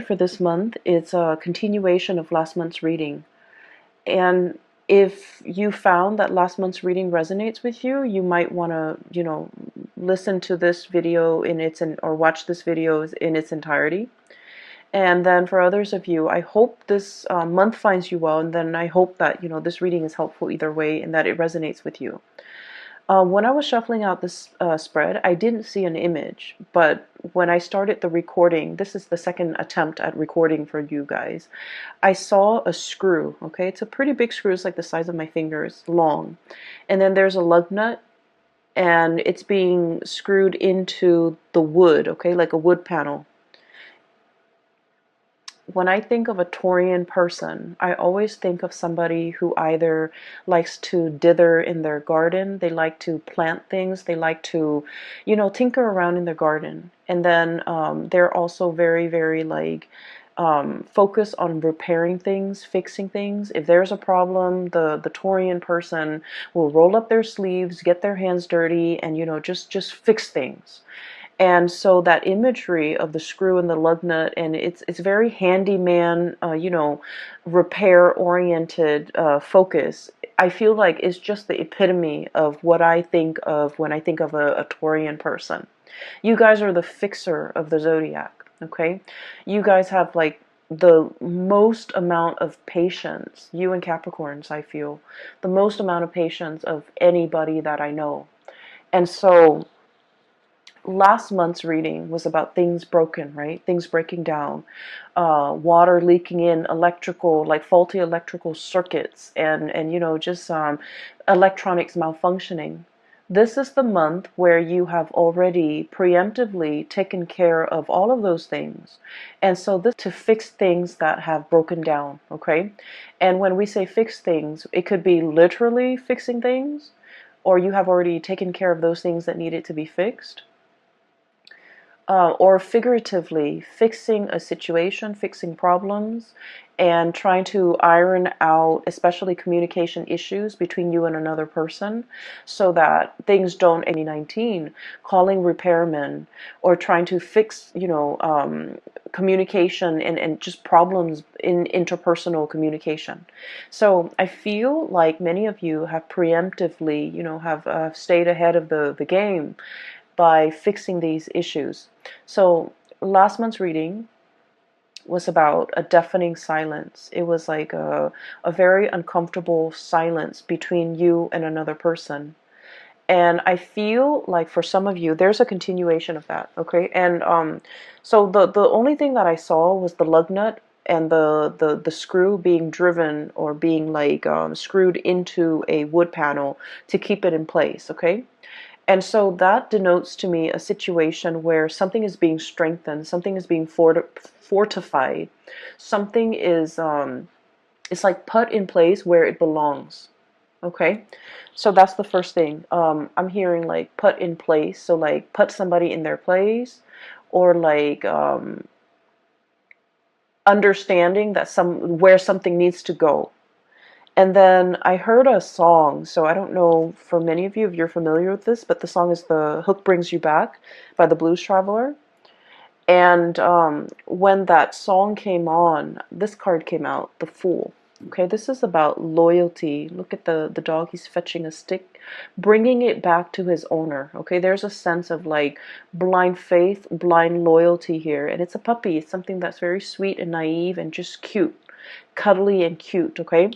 For this month, it's a continuation of last month's reading. And if you found that last month's reading resonates with you, you might want to, listen to this video or watch this video in its entirety. And then for others of you, I hope this month finds you well, and then I hope that, this reading is helpful either way and that it resonates with you. When I was shuffling out this spread, I didn't see an image, but when I started the recording, this is the second attempt at recording for you guys, I saw a screw, okay? It's a pretty big screw, it's like the size of my fingers, long. And then there's a lug nut, and it's being screwed into the wood, okay, like a wood panel. When I think of a Taurian person, I always think of somebody who either likes to dither in their garden, they like to plant things, they like to, tinker around in their garden. And then they're also very, very focused on repairing things, fixing things. If there's a problem, the Taurian person will roll up their sleeves, get their hands dirty, and just fix things. And so that imagery of the screw and the lug nut, and it's very handyman, repair-oriented focus. I feel like it's just the epitome of what I think of when I think of a Taurian person. You guys are the fixer of the zodiac, okay? You guys have like the most amount of patience, you and Capricorns, I feel, the most amount of patience of anybody that I know. And so last month's reading was about things broken, right? Things breaking down, water leaking in, like faulty electrical circuits, and just electronics malfunctioning. This is the month where you have already preemptively taken care of all of those things. And so this to fix things that have broken down, okay? And when we say fix things, it could be literally fixing things, or you have already taken care of those things that needed to be fixed. Or figuratively fixing a situation, fixing problems, and trying to iron out especially communication issues between you and another person so that things don't 19, calling repairmen or trying to fix, communication and just problems in interpersonal communication. So I feel like many of you have preemptively, have stayed ahead of the game by fixing these issues. So last month's reading was about a deafening silence. It was like a very uncomfortable silence between you and another person. And I feel like for some of you, there's a continuation of that, okay? And so the only thing that I saw was the lug nut and the screw being driven or being screwed into a wood panel to keep it in place, okay? And so that denotes to me a situation where something is being strengthened, something is being fortified, something is it's like put in place where it belongs. Okay, so that's the first thing. I'm hearing like put in place, so like put somebody in their place, or like understanding that where something needs to go. And then I heard a song, so I don't know for many of you if you're familiar with this, but the song is The Hook Brings You Back by the Blues Traveler. And when that song came on, this card came out, the Fool. Okay, this is about loyalty. Look at the dog, he's fetching a stick, bringing it back to his owner. Okay, there's a sense of like blind faith, blind loyalty here. And it's a puppy, it's something that's very sweet and naive and just cute, cuddly and cute, okay?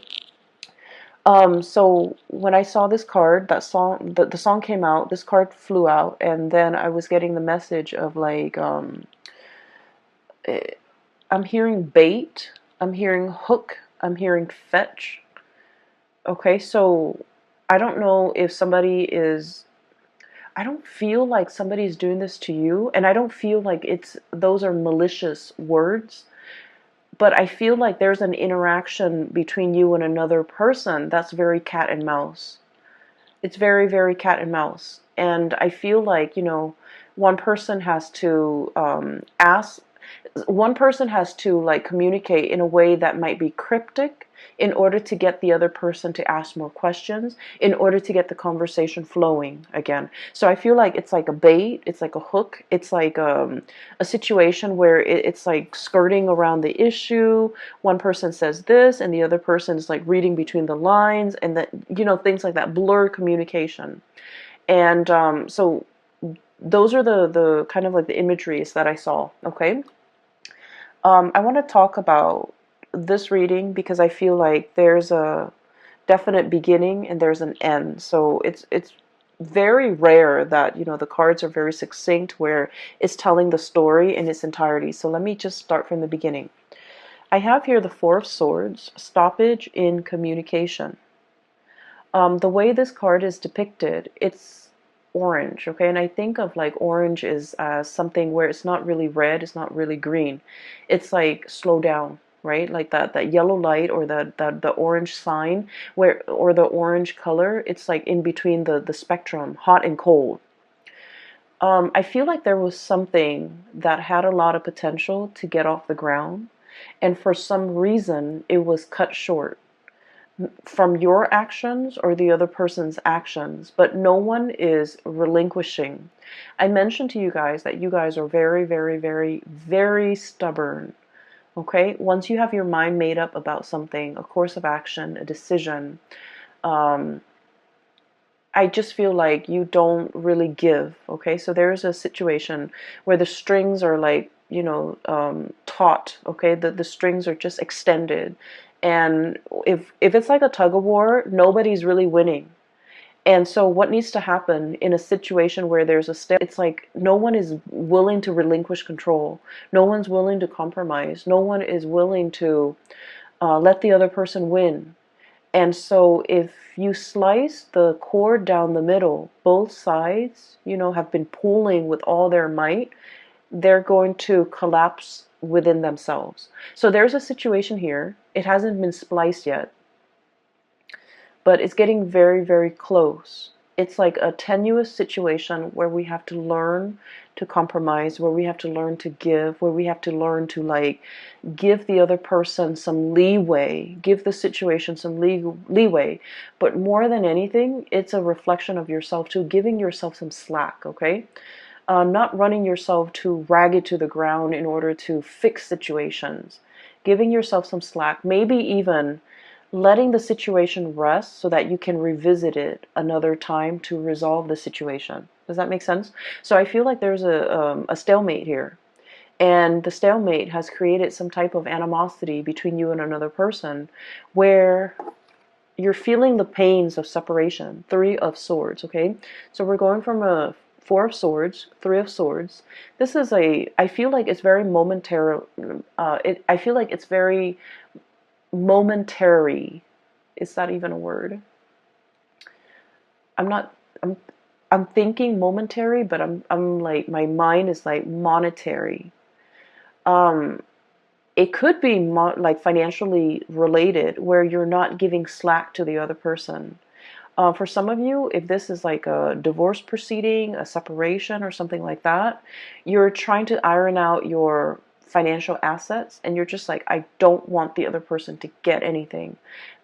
So when I saw this card, that song, the song came out, this card flew out, and then I was getting the message of like, I'm hearing bait, I'm hearing hook, I'm hearing fetch. Okay, so I don't know if I don't feel like somebody's doing this to you, and I don't feel like those are malicious words. But I feel like there's an interaction between you and another person that's very cat and mouse. It's very, very cat and mouse. And I feel like, one person has to one person has to like communicate in a way that might be cryptic, in order to get the other person to ask more questions, in order to get the conversation flowing again. So I feel like it's like a bait, it's like a hook, it's like a situation where it's like skirting around the issue. One person says this and the other person is like reading between the lines, and that, you know, things like that, blur communication. And so those are the kind of like the imageries that I saw. Okay. I want to talk about this reading because I feel like there's a definite beginning and there's an end. So it's very rare that, you know, the cards are very succinct where it's telling the story in its entirety. So let me just start from the beginning. I have here the Four of Swords, stoppage in communication. The way this card is depicted, it's orange, okay? And I think of like orange is something where it's not really red, it's not really green. It's like slow down, right? Like that yellow light, or the orange sign, where, or the orange color, it's like in between the spectrum, hot and cold. I feel like there was something that had a lot of potential to get off the ground, and for some reason it was cut short from your actions or the other person's actions, but no one is relinquishing. I mentioned to you guys that you guys are very, very, very, very stubborn. Okay? Once you have your mind made up about something, a course of action, a decision, I just feel like you don't really give. Okay? So there's a situation where the strings are like, you know, taut. Okay? The strings are just extended. And if it's like a tug of war, nobody's really winning. And so what needs to happen in a situation where there's a step, it's like no one is willing to relinquish control. No one's willing to compromise. No one is willing to let the other person win. And so if you slice the cord down the middle, both sides, you know, have been pulling with all their might, they're going to collapse within themselves. So there's a situation here. It hasn't been spliced yet, but it's getting very, very close. It's like a tenuous situation where we have to learn to compromise, where we have to learn to give, where we have to learn to like give the other person some leeway, give the situation some leeway. But more than anything, it's a reflection of yourself too, giving yourself some slack, okay? Not running yourself too ragged to the ground in order to fix situations. Giving yourself some slack, maybe even letting the situation rest so that you can revisit it another time to resolve the situation. Does that make sense? So I feel like there's a stalemate here. And the stalemate has created some type of animosity between you and another person where you're feeling the pains of separation. Three of Swords, okay? So we're going from a Four of Swords, Three of Swords. This is I feel like it's very momentary. I feel like it's very momentary. Is that even a word? I'm not, I'm thinking momentary, but I'm like, my mind is like monetary. It could be like financially related, where you're not giving slack to the other person. For some of you, if this is like a divorce proceeding, a separation, or something like that, you're trying to iron out your financial assets, and you're just like, I don't want the other person to get anything.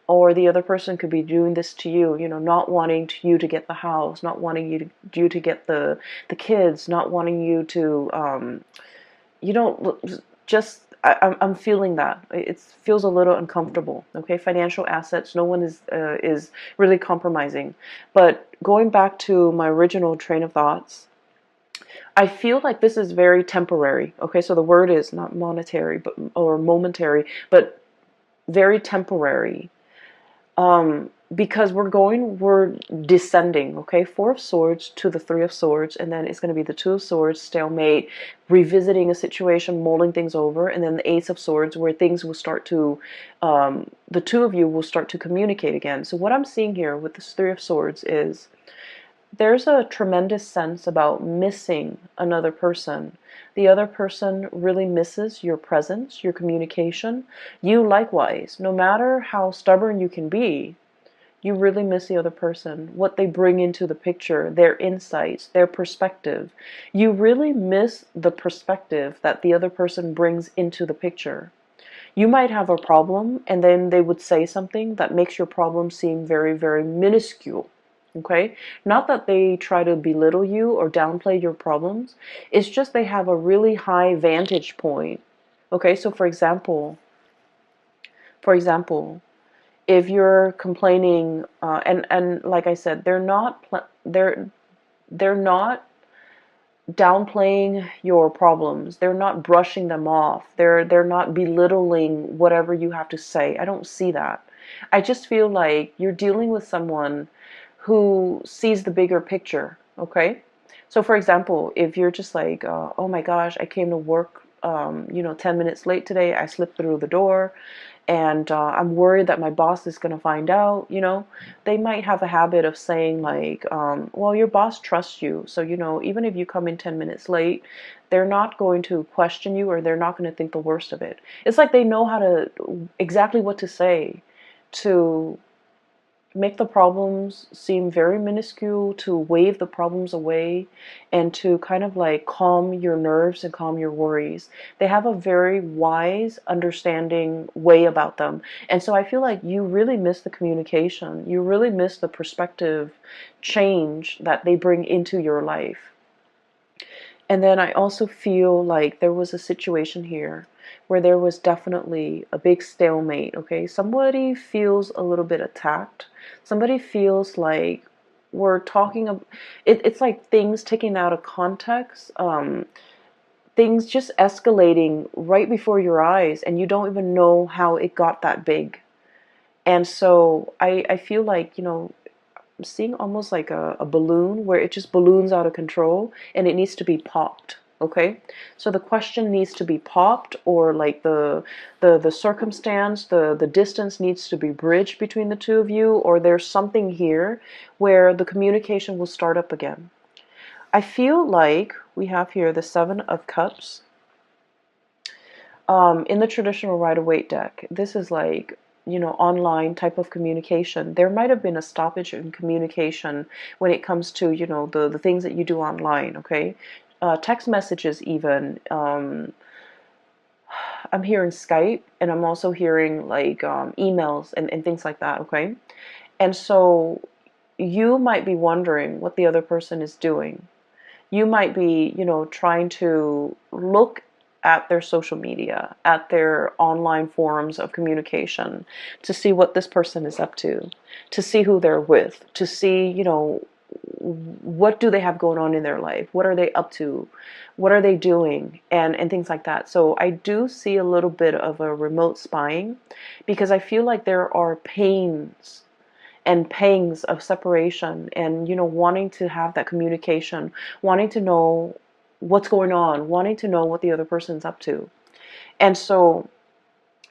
Or the other person could be doing this to you, you know, not wanting you to get the house, not wanting you to get the kids, not wanting you to, you know, just, I'm feeling that. It feels a little uncomfortable, okay? Financial assets, no one is really compromising. But going back to my original train of thoughts, I feel like this is very temporary, okay? So the word is not monetary, but, or momentary, but very temporary. Because we're descending, okay? Four of Swords to the Three of Swords, and then it's going to be the Two of Swords, stalemate, revisiting a situation, mulling things over, and then the Ace of Swords, where things will start to, the two of you will start to communicate again. So what I'm seeing here with this Three of Swords is there's a tremendous sense about missing another person. The other person really misses your presence, your communication. You likewise, no matter how stubborn you can be, you really miss the other person, what they bring into the picture, their insights, their perspective. You really miss the perspective that the other person brings into the picture. You might have a problem, and then they would say something that makes your problem seem very, very minuscule. Okay? Not that they try to belittle you or downplay your problems. It's just they have a really high vantage point. Okay? So for example, if you're complaining, and like I said, they're not downplaying your problems. They're not brushing them off. They're not belittling whatever you have to say. I don't see that. I just feel like you're dealing with someone who sees the bigger picture, okay? So for example, if you're just like, oh my gosh, I came to work 10 minutes late today. I slipped through the door, and I'm worried that my boss is going to find out, they might have a habit of saying like, well, your boss trusts you. So, even if you come in 10 minutes late, they're not going to question you, or they're not going to think the worst of it. It's like they know exactly what to say to make the problems seem very minuscule, to wave the problems away, and to kind of like calm your nerves and calm your worries. They have a very wise, understanding way about them. And so I feel like you really miss the communication. You really miss the perspective change that they bring into your life. And then I also feel like there was a situation here where there was definitely a big stalemate, okay? Somebody feels a little bit attacked. Somebody feels like we're talking about it's like things taken out of context, things just escalating right before your eyes, and you don't even know how it got that big. And so I feel like, I'm seeing almost like a balloon where it just balloons out of control and it needs to be popped. Okay, so the question needs to be popped, or like the circumstance, the distance needs to be bridged between the two of you, or there's something here where the communication will start up again. I feel like we have here the Seven of Cups. In the traditional Rider-Waite deck, this is like, online type of communication. There might have been a stoppage in communication when it comes to, the things that you do online, okay? Text messages even. I'm hearing Skype, and I'm also hearing like emails and things like that, okay? And so you might be wondering what the other person is doing. You might be, trying to look at their social media, at their online forums of communication, to see what this person is up to see who they're with, to see, what do they have going on in their life? What are they up to? What are they doing? And things like that. So I do see a little bit of a remote spying, because I feel like there are pains and pangs of separation, and wanting to have that communication, wanting to know what's going on, wanting to know what the other person's up to. And so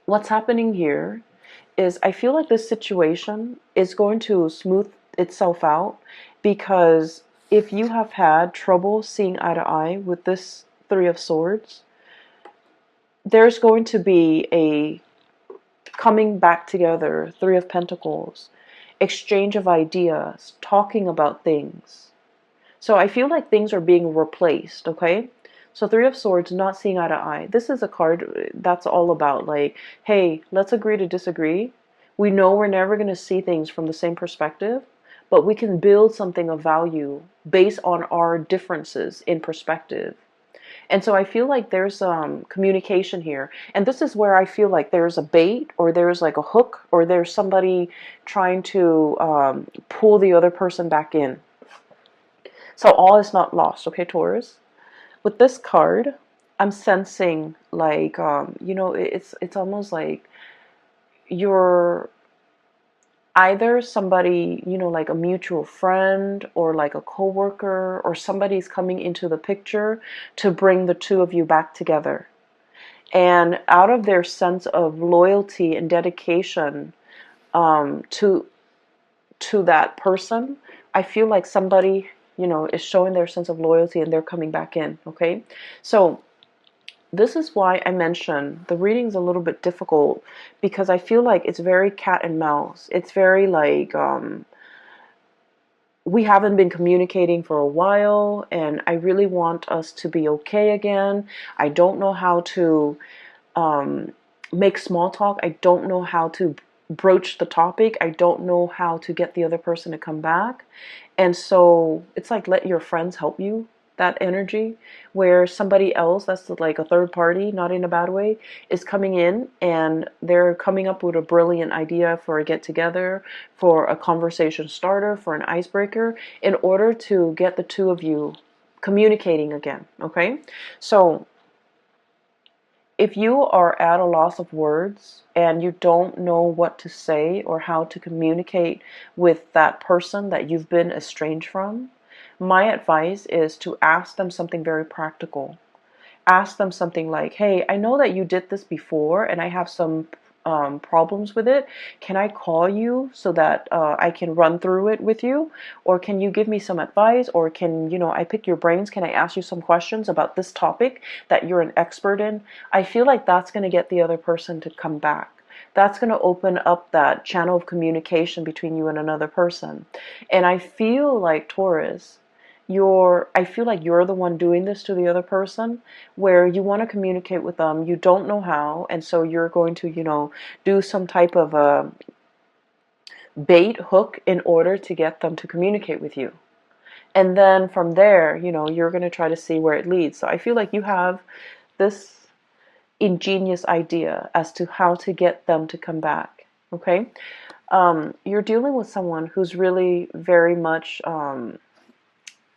what's happening here is I feel like this situation is going to smooth itself out, because if you have had trouble seeing eye to eye with this Three of Swords, there's going to be a coming back together, Three of Pentacles, exchange of ideas, talking about things. So I feel like things are being replaced, okay? So Three of Swords, not seeing eye to eye. This is a card that's all about like, hey, let's agree to disagree. We know we're never going to see things from the same perspective, but we can build something of value based on our differences in perspective. And so I feel like there's communication here. And this is where I feel like there's a bait, or there's like a hook, or there's somebody trying to pull the other person back in. So all is not lost, okay, Taurus? With this card, I'm sensing like, it's almost like you're either somebody, like a mutual friend, or like a coworker, or somebody's coming into the picture to bring the two of you back together. And out of their sense of loyalty and dedication to that person, I feel like somebody, is showing their sense of loyalty, and they're coming back in, okay? So this is why I mentioned the reading's a little bit difficult, because I feel like it's very cat and mouse. It's very like, we haven't been communicating for a while, and I really want us to be okay again. I don't know how to make small talk. I don't know how to broach the topic. I don't know how to get the other person to come back. And so it's like, let your friends help you, that energy, where somebody else that's like a third party, not in a bad way, is coming in and they're coming up with a brilliant idea for a get together, for a conversation starter, for an icebreaker, in order to get the two of you communicating again. Okay? So if you are at a loss of words and you don't know what to say or how to communicate with that person that you've been estranged from, my advice is to ask them something very practical. Ask them something like, hey, I know that you did this before and I have some problems with it. Can I call you so that I can run through it with you? Or can you give me some advice? Or can, I pick your brains? Can I ask you some questions about this topic that you're an expert in? I feel like that's going to get the other person to come back. That's going to open up that channel of communication between you and another person. And I feel like, Taurus, I feel like you're the one doing this to the other person, where you want to communicate with them, you don't know how, and so you're going to, do some type of a bait hook in order to get them to communicate with you. And then from there, you're going to try to see where it leads. So I feel like you have this ingenious idea as to how to get them to come back. Okay? You're dealing with someone who's really very much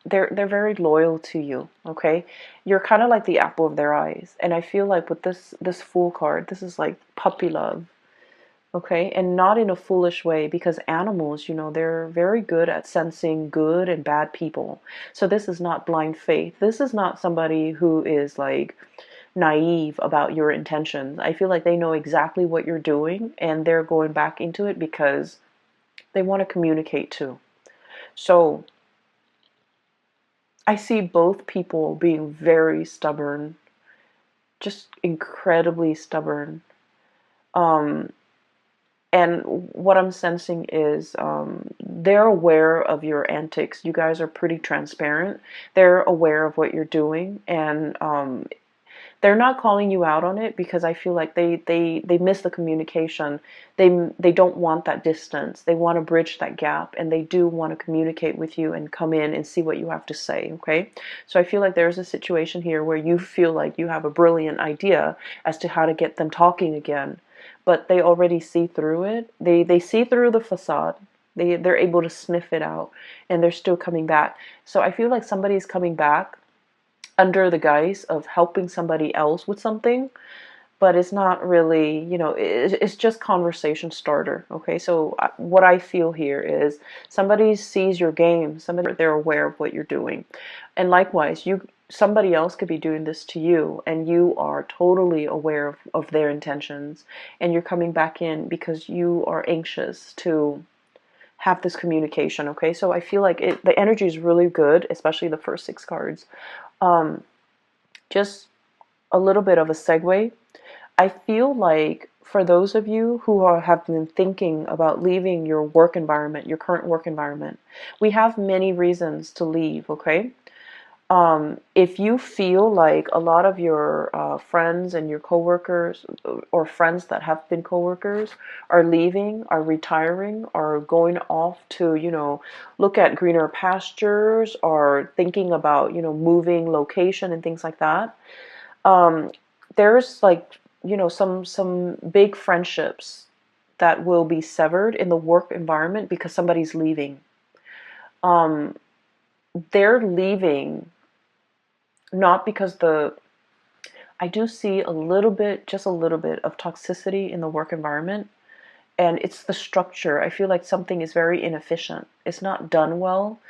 they're very loyal to you. Okay, you're kind of like the apple of their eyes, and I feel like with this Fool card, this is like puppy love. Okay, and not in a foolish way, because animals, they're very good at sensing good and bad people. So this is not blind faith. This is not somebody who is like naive about your intentions. I feel like they know exactly what you're doing and they're going back into it because they want to communicate too. So I see both people being very stubborn, just incredibly stubborn. Um, and what I'm sensing is they're aware of your antics. You guys are pretty transparent. They're aware of what you're doing, and they're not calling you out on it because I feel like they miss the communication. They don't want that distance. They want to bridge that gap, and they do want to communicate with you and come in and see what you have to say. Okay, so I feel like there's a situation here where you feel like you have a brilliant idea as to how to get them talking again, but they already see through it. They see through the facade. They're able to sniff it out, and they're still coming back. So I feel like somebody's coming back under the guise of helping somebody else with something, but it's not really, it's just conversation starter. Okay, so what I feel here is somebody sees your game, somebody, they're aware of what you're doing, and likewise, somebody else could be doing this to you, and you are totally aware of their intentions, and you're coming back in because you are anxious to have this communication. Okay, so I feel like the energy is really good, especially the first 6 cards. Um, just a little bit of a segue. I feel like for those of you who have been thinking about leaving your work environment, your current work environment, we have many reasons to leave, okay? If you feel like a lot of your friends and your coworkers, or friends that have been coworkers, are leaving, are retiring, are going off to, look at greener pastures, or thinking about, moving location and things like that, there's like, some big friendships that will be severed in the work environment because somebody's leaving. They're leaving not because I do see a little bit, just a little bit of toxicity in the work environment, and it's the structure. I feel like something is very inefficient. It's not done well.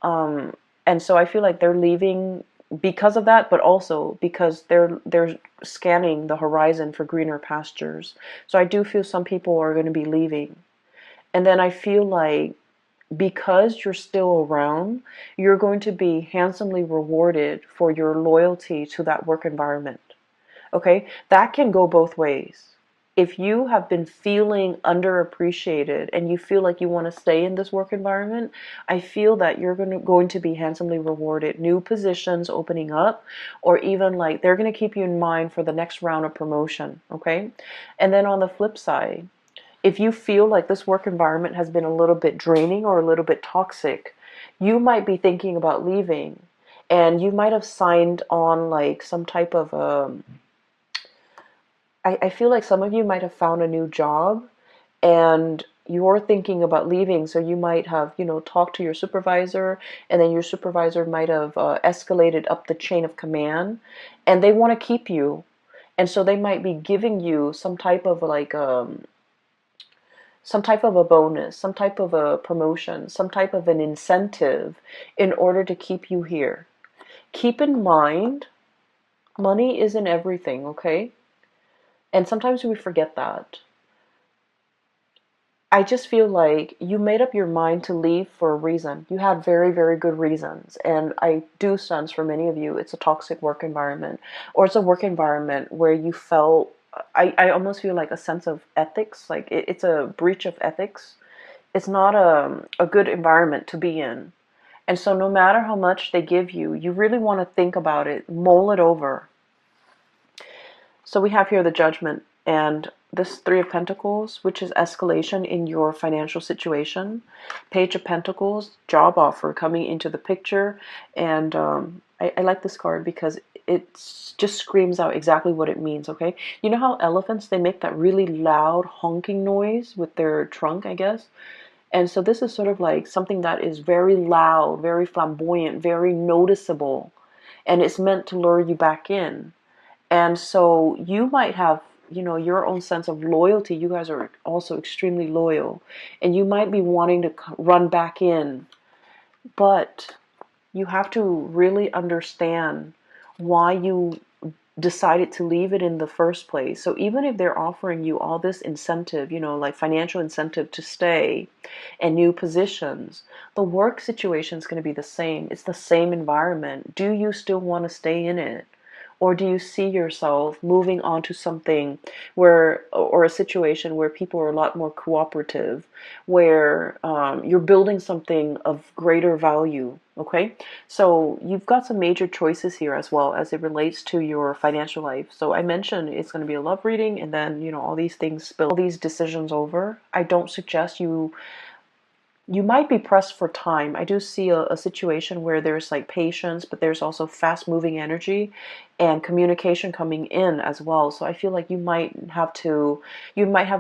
And so I feel like they're leaving because of that, but also because they're scanning the horizon for greener pastures. So I do feel some people are going to be leaving. And then I feel like because you're still around, you're going to be handsomely rewarded for your loyalty to that work environment. Okay? That can go both ways. if you have been feeling underappreciated and you feel like you want to stay in this work environment, I feel that you're going to be handsomely rewarded. New positions opening up, or even like they're going to keep you in mind for the next round of promotion, okay? And then on the flip side, if you feel like this work environment has been a little bit draining or a little bit toxic, you might be thinking about leaving. And you might have signed on like some type of I feel like some of you might have found a new job and you're thinking about leaving. So you might have, talked to your supervisor, and then your supervisor might have escalated up the chain of command, and they want to keep you. And so they might be giving you some type of like some type of a bonus, some type of a promotion, some type of an incentive in order to keep you here. Keep in mind, money isn't everything, okay? And sometimes we forget that. I just feel like you made up your mind to leave for a reason. You had very, very good reasons. And I do sense for many of you, it's a toxic work environment, or it's a work environment where you felt, I almost feel like a sense of ethics, like it's a breach of ethics. It's not a good environment to be in. And so no matter how much they give you, you really want to think about it, mull it over. So we have here the Judgment and this Three of Pentacles, which is escalation in your financial situation. Page of Pentacles, job offer coming into the picture. And I like this card because it just screams out exactly what it means, okay? You know how elephants, they make that really loud honking noise with their trunk, I guess? And so this is sort of like something that is very loud, very flamboyant, very noticeable. And it's meant to lure you back in. And so you might have, your own sense of loyalty. You guys are also extremely loyal. And you might be wanting to run back in. But you have to really understand why you decided to leave it in the first place. So even if they're offering you all this incentive, like financial incentive to stay and new positions, the work situation is going to be the same. It's the same environment. Do you still want to stay in it? Or do you see yourself moving on to something or a situation where people are a lot more cooperative, where you're building something of greater value, okay? So you've got some major choices here as well as it relates to your financial life. So I mentioned it's going to be a love reading, and then, all these things spill, all these decisions over. I don't suggest you might be pressed for time. I do see a situation where there's like patience, but there's also fast moving energy and communication coming in as well. So I feel like you might have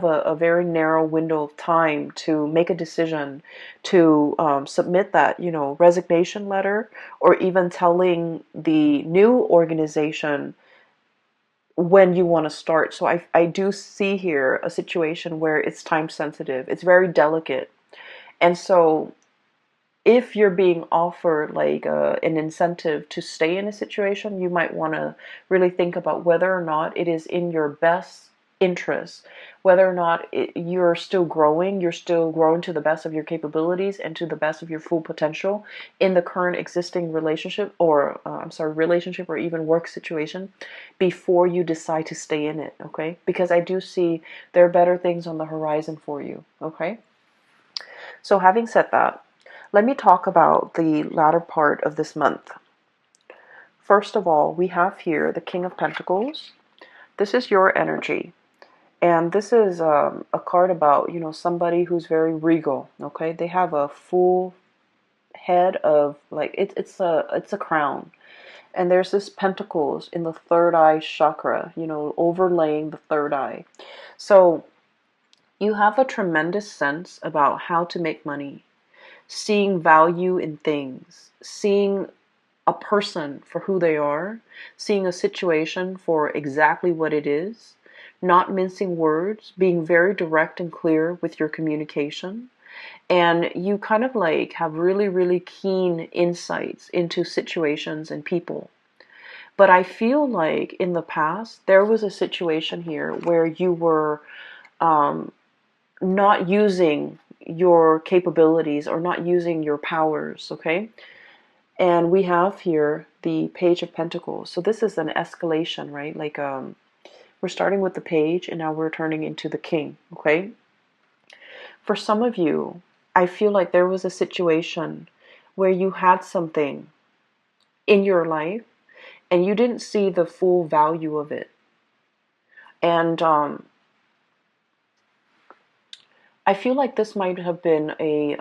a very narrow window of time to make a decision to submit that, resignation letter, or even telling the new organization when you want to start. So I do see here a situation where it's time sensitive. It's very delicate. And so if you're being offered like an incentive to stay in a situation, you might want to really think about whether or not it is in your best interest, whether or not you're still growing to the best of your capabilities and to the best of your full potential in the current existing relationship, or relationship or even work situation, before you decide to stay in it, okay? Because I do see there are better things on the horizon for you, okay? So having said that, let me talk about the latter part of this month. First of all, we have here the King of Pentacles. This is your energy. And this is a card about, somebody who's very regal, okay? They have a full head of, like, it's a crown. And there's this pentacles in the third eye chakra, overlaying the third eye. So you have a tremendous sense about how to make money, seeing value in things, seeing a person for who they are, seeing a situation for exactly what it is, not mincing words, being very direct and clear with your communication. And you kind of like have really, really keen insights into situations and people. But I feel like in the past, there was a situation here where you were not using your capabilities or not using your powers, okay? And we have here the Page of Pentacles. So this is an escalation, right? Like We're starting with the page and now we're turning into the king, okay? For some of you, I feel like there was a situation where you had something in your life and you didn't see the full value of it. And I feel like this might have been a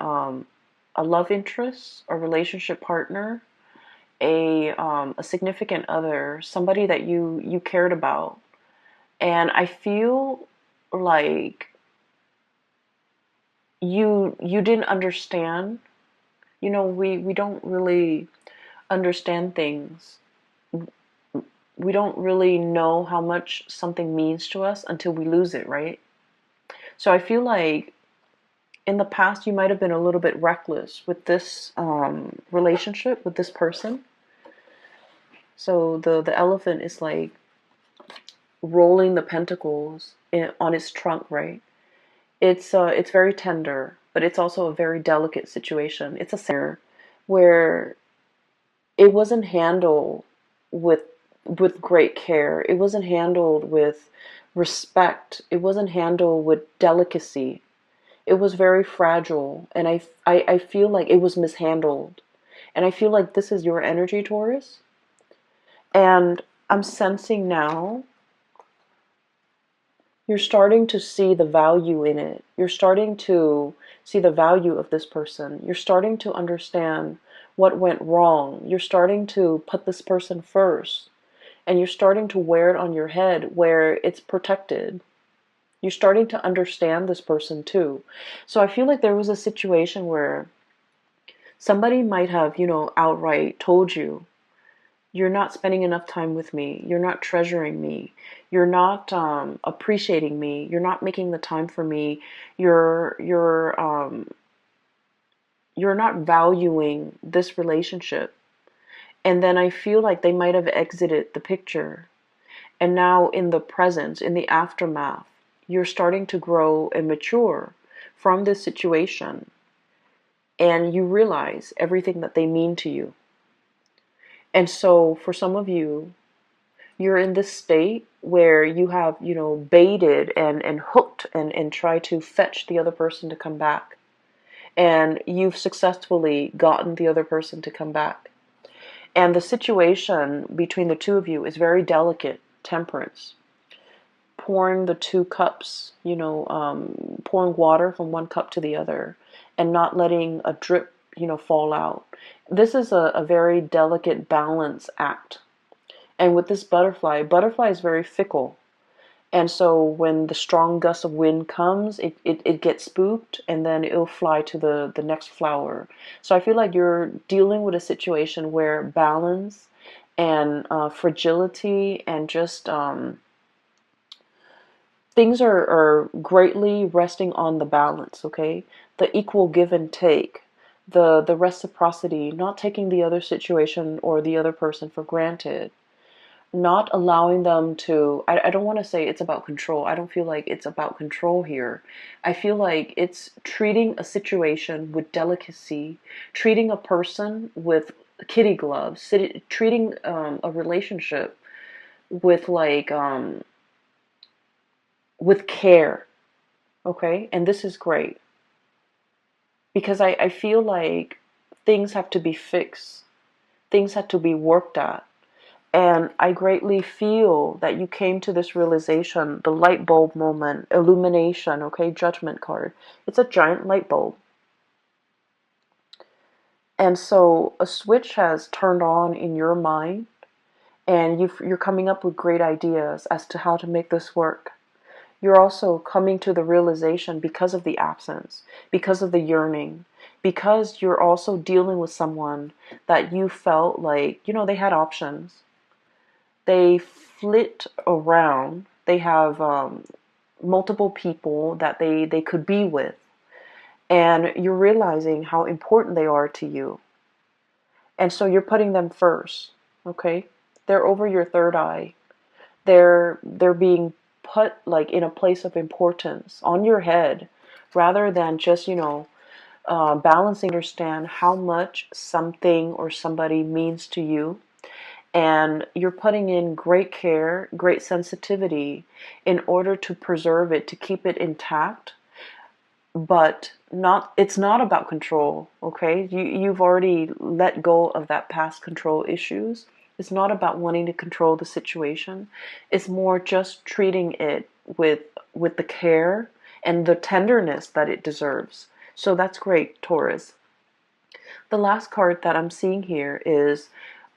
love interest, a relationship partner, a significant other, somebody that you cared about. And I feel like you didn't understand. You know, we don't really understand things. We don't really know how much something means to us until we lose it, right? So I feel like in the past you might have been a little bit reckless with this relationship with this person. So the elephant is like rolling the pentacles on its trunk, right? It's very tender, but it's also a very delicate situation. It's a center where it wasn't handled with great care. It wasn't handled with respect. It wasn't handled with delicacy. It was very fragile, and I feel like it was mishandled. And I feel like this is your energy, Taurus. And I'm sensing now you're starting to see the value in it. You're starting to see the value of this person. You're starting to understand what went wrong. You're starting to put this person first. And you're starting to wear it on your head where it's protected. You're starting to understand this person too. So I feel like there was a situation where somebody might have, outright told you, you're not spending enough time with me. You're not treasuring me. You're not appreciating me. You're not making the time for me. You're not valuing this relationship. And then I feel like they might have exited the picture. And now in the present, in the aftermath, you're starting to grow and mature from this situation. And you realize everything that they mean to you. And so for some of you, you're in this state where you have, baited and hooked and tried to fetch the other person to come back. And you've successfully gotten the other person to come back. And the situation between the two of you is very delicate, temperance. Pouring the two cups, pouring water from one cup to the other and not letting a drip, fall out. This is a very delicate balance act. And with this butterfly is very fickle. And so when the strong gust of wind comes, it gets spooked and then it'll fly to the next flower. So I feel like you're dealing with a situation where balance and fragility and just things are greatly resting on the balance, okay? The equal give and take, the reciprocity, not taking the other situation or the other person for granted, not allowing them to, I don't want to say it's about control. I don't feel like it's about control here. I feel like it's treating a situation with delicacy, treating a person with kitty gloves, treating a relationship with with care, okay? And this is great because I feel like things have to be fixed, things have to be worked at. And I greatly feel that you came to this realization, the light bulb moment, illumination, okay, judgment card. It's a giant light bulb. And so a switch has turned on in your mind, and you're coming up with great ideas as to how to make this work. You're also coming to the realization because of the absence, because of the yearning, because you're also dealing with someone that you felt like, they had options. They flit around. They have multiple people that they could be with. And you're realizing how important they are to you. And so you're putting them first, okay? They're over your third eye. They're being put like in a place of importance on your head rather than just, balancing, understand how much something or somebody means to you. and you're putting in great care, great sensitivity in order to preserve it, to keep it intact. But not it's not about control, okay? You've already let go of that past control issues. It's not about wanting to control the situation. It's more just treating it with the care and the tenderness that it deserves. So that's great, Taurus. The last card that I'm seeing here is,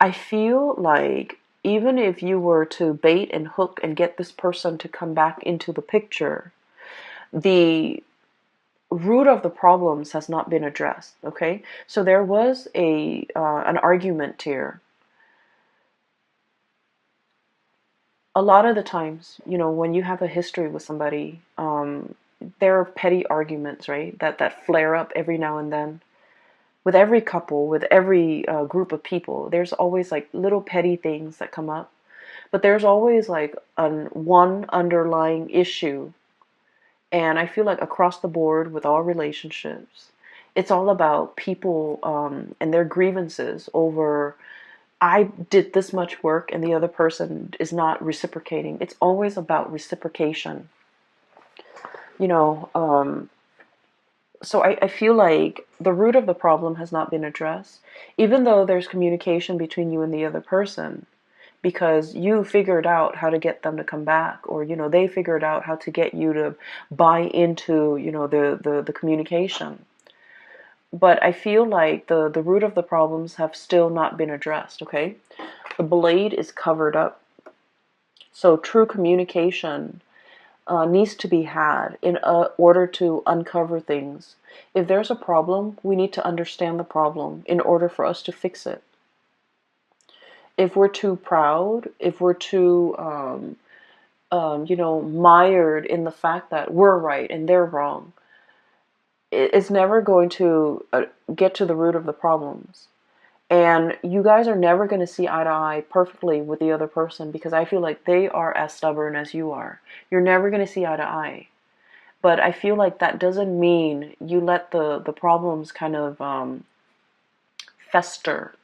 I feel like even if you were to bait and hook and get this person to come back into the picture, the root of the problems has not been addressed. Okay, so there was a an argument here. A lot of the times, when you have a history with somebody, there are petty arguments, right? That flare up every now and then. With every couple, with every group of people, there's always like little petty things that come up, but there's always like one underlying issue. And I feel like across the board with all relationships, it's all about people and their grievances over, I did this much work and the other person is not reciprocating. It's always about reciprocation. You know, so I feel like the root of the problem has not been addressed, even though there's communication between you and the other person, because you figured out how to get them to come back, or they figured out how to get you to buy into the communication. But I feel like the root of the problems have still not been addressed. Okay, the blade is covered up, so true communication needs to be had in order to uncover things. If there's a problem, we need to understand the problem in order for us to fix it. If we're too proud, if we're too, mired in the fact that we're right and they're wrong, it's never going to get to the root of the problems. And you guys are never going to see eye to eye perfectly with the other person, because I feel like they are as stubborn as you are. You're never going to see eye to eye. But I feel like that doesn't mean you let the problems kind of fester.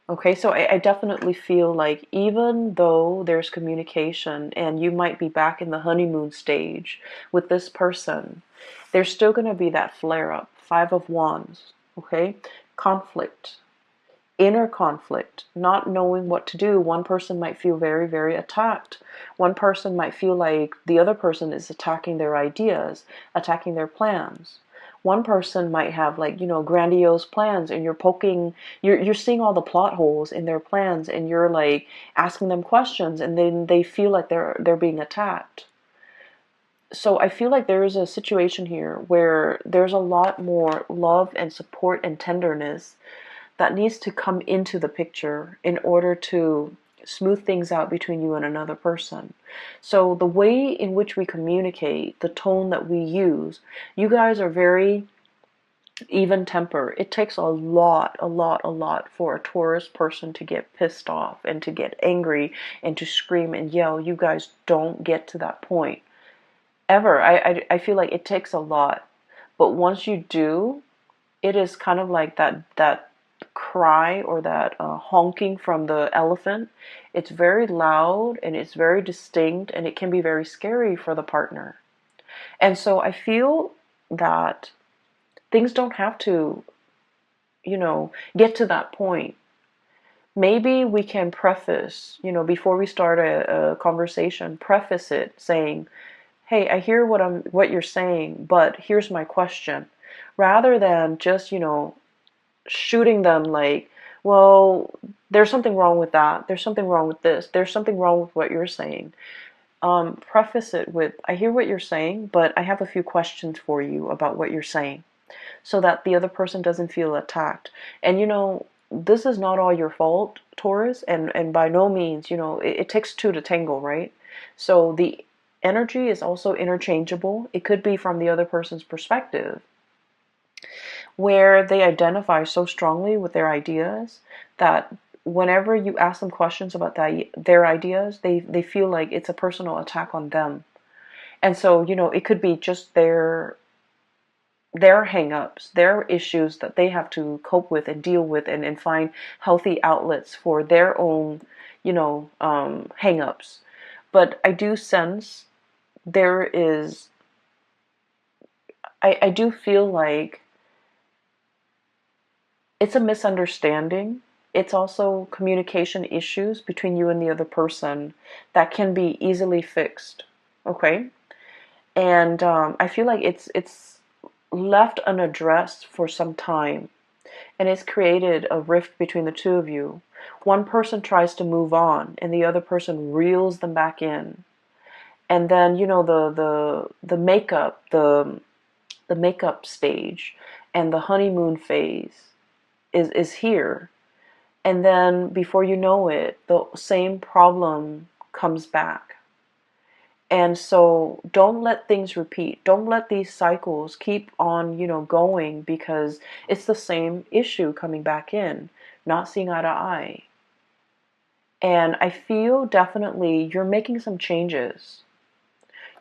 Okay, so I definitely feel like even though there's communication and you might be back in the honeymoon stage with this person, there's still going to be that flare up. Five of Wands, okay? Conflict, inner conflict, not knowing what to do. One person might feel very, very attacked. One person might feel like the other person is attacking their ideas, attacking their plans. One person might have grandiose plans, and you're seeing all the plot holes in their plans, and you're like asking them questions, and then they feel like they're being attacked. So I feel like there is a situation here where there's a lot more love and support and tenderness that needs to come into the picture in order to smooth things out between you and another person. So the way in which we communicate, the tone that we use, you guys are very even temper. It takes a lot for a Taurus person to get pissed off and to get angry and to scream and yell. You guys don't get to that point ever. I feel like it takes a lot. But once you do, it is kind of like that cry, or that honking from the elephant. It's very loud and it's very distinct, and it can be very scary for the partner. And so I feel that things don't have to, get to that point. Maybe we can preface, before we start a conversation, preface it saying, hey, I hear what you're saying, but here's my question. Rather than just, shooting them like, well, there's something wrong with that. There's something wrong with this. There's something wrong with what you're saying. Preface it with, I hear what you're saying, but I have a few questions for you about what you're saying, so that the other person doesn't feel attacked. And this is not all your fault, Taurus, and by no means, it takes two to tango, right? So the energy is also interchangeable. It could be from the other person's perspective, where they identify so strongly with their ideas that whenever you ask them questions about their ideas, they feel like it's a personal attack on them. And so, it could be just their their hang-ups, their issues that they have to cope with and deal with, and find healthy outlets for their own, hang-ups. But I do sense there is, I do feel like it's a misunderstanding. It's also communication issues between you and the other person that can be easily fixed. Okay? And I feel like it's left unaddressed for some time, and it's created a rift between the two of you. One person tries to move on, and the other person reels them back in. And then the makeup, the makeup stage, and the honeymoon phase is here. And then before you know it, the same problem comes back. And so don't let things repeat. Don't let these cycles keep on, going, because it's the same issue coming back in, not seeing eye to eye. And I feel definitely you're making some changes.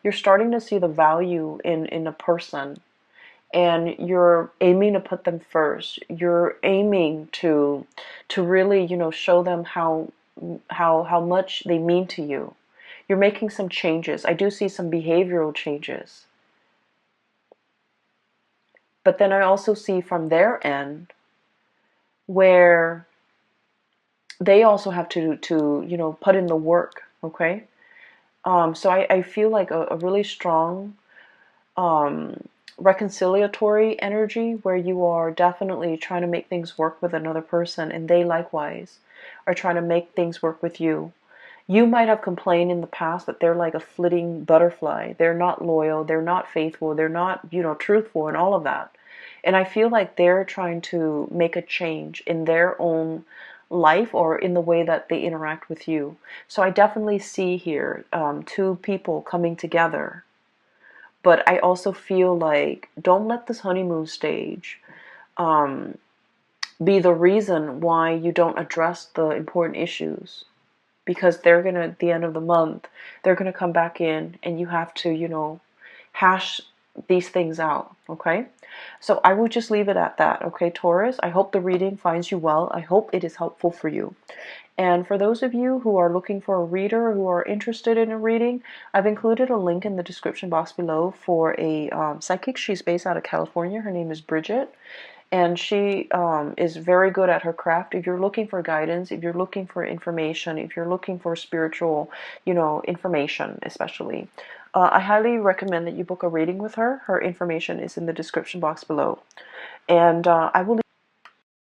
You're starting to see the value in a person, and you're aiming to put them first. You're aiming to really, show them how much they mean to you. You're making some changes. I do see some behavioral changes. But then I also see from their end where they also have to put in the work, okay? So I feel like a really strong reconciliatory energy where you are definitely trying to make things work with another person, and they likewise are trying to make things work with you. You might have complained in the past that they're like a flitting butterfly. They're not loyal, they're not faithful, they're not, truthful, and all of that. And I feel like they're trying to make a change in their own life or in the way that they interact with you. So I definitely see here two people coming together. But I also feel like don't let this honeymoon stage be the reason why you don't address the important issues. Because they're going to, at the end of the month, they're going to come back in, and you have to, hash these things out, okay? So I would just leave it at that, okay, Taurus? I hope the reading finds you well. I hope it is helpful for you. And for those of you who are looking for a reader, who are interested in a reading, I've included a link in the description box below for a psychic. She's based out of California. Her name is Bridget. And she is very good at her craft. If you're looking for guidance, if you're looking for information, if you're looking for spiritual, information especially, I highly recommend that you book a reading with her. Her information is in the description box below. And I will